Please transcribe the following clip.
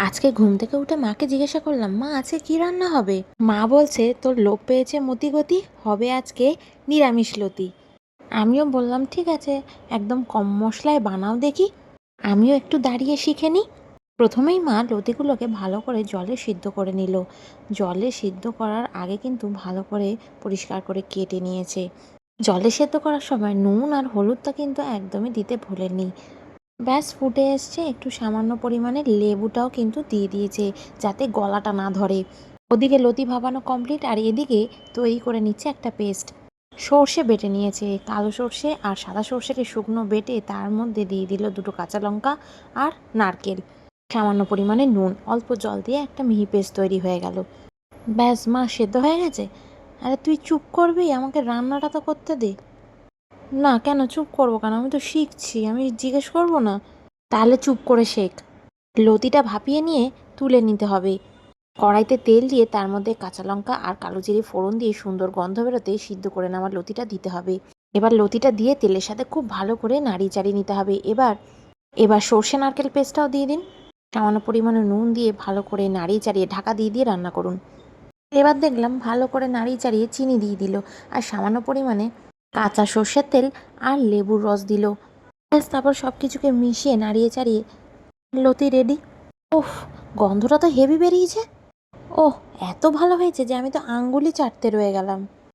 আজকে ঘুম থেকে উঠে মাকে জিজ্ঞাসা করলাম, মা আজকে কি রান্না হবে? মা বলছে, তোর লোভ পেয়েছে মতিগতি, হবে আজকে নিরামিষ লতি। আমিও বললাম, ঠিক আছে, একদম কম মশলায় বানাও দেখি। আমিও একটু দাঁড়িয়ে শিখে নিই। প্রথমেই মা লতিগুলোকে ভালো করে জলে সিদ্ধ করে নিল। জলে সিদ্ধ করার আগে কিন্তু ভালো করে পরিষ্কার করে কেটে নিয়েছে। জলে সেদ্ধ করার সময় নুন আর হলুদটা কিন্তু একদমই দিতে ভোলেনি। ব্যাস ফুটে এসছে, একটু সামান্য পরিমাণে লেবুটাও কিন্তু দিয়ে দিয়েছে যাতে গলাটা না ধরে। ওদিকে লতি ভাপানো কমপ্লিট, আর এদিকে তৈরি করে নিচ্ছে একটা পেস্ট। সর্ষে বেটে নিয়েছে, কালো সর্ষে আর সাদা সর্ষেকে শুকনো বেটে তার মধ্যে দিয়ে দিল দুটো কাঁচা লঙ্কা আর নারকেল, সামান্য পরিমাণে নুন, অল্প জল দিয়ে একটা মিহি পেস্ট তৈরি হয়ে গেল। ব্যাস মা, সেদ্ধ হয়ে গেছে। আরে তুই চুপ করবি, আমাকে রান্নাটা তো করতে দে। না কেন চুপ করবো কেন, আমি তো শিখছি, আমি জিজ্ঞেস করবো না? তাহলে চুপ করে শেখ। লতিটা ভাপিয়ে নিয়ে তুলে নিতে হবে। কড়াইতে তেল দিয়ে তার মধ্যে কাঁচা লঙ্কা আর কালো জিরে ফোড়ন দিয়ে সুন্দর গন্ধ বেরোতে সিদ্ধ করে নেওয়া লতিটা দিতে হবে। এবার লতিটা দিয়ে তেলের সাথে খুব ভালো করে নাড়িয়ে চাড়িয়ে নিতে হবে। এবার সর্ষে নারকেল পেস্টটাও দিয়ে দিন। সামান্য পরিমাণে নুন দিয়ে ভালো করে নাড়িয়ে চাড়িয়ে ঢাকা দিয়ে দিয়ে রান্না করুন। এবার দেখলাম ভালো করে নাড়িয়ে চাড়িয়ে চিনি দিয়ে দিল, আর সামান্য পরিমাণে কাঁচা সর্ষের তেল আর লেবুর রস দিল। ব্যাস, তারপর সব কিছুকে মিশিয়ে নাড়িয়ে চাড়িয়ে লতি রেডি। ওহ, গন্ধটা তো হেভি বেরিয়েছে। ওহ, এত ভালো হয়েছে যে আমি তো আঙ্গুলি চাটতে রয়ে গেলাম।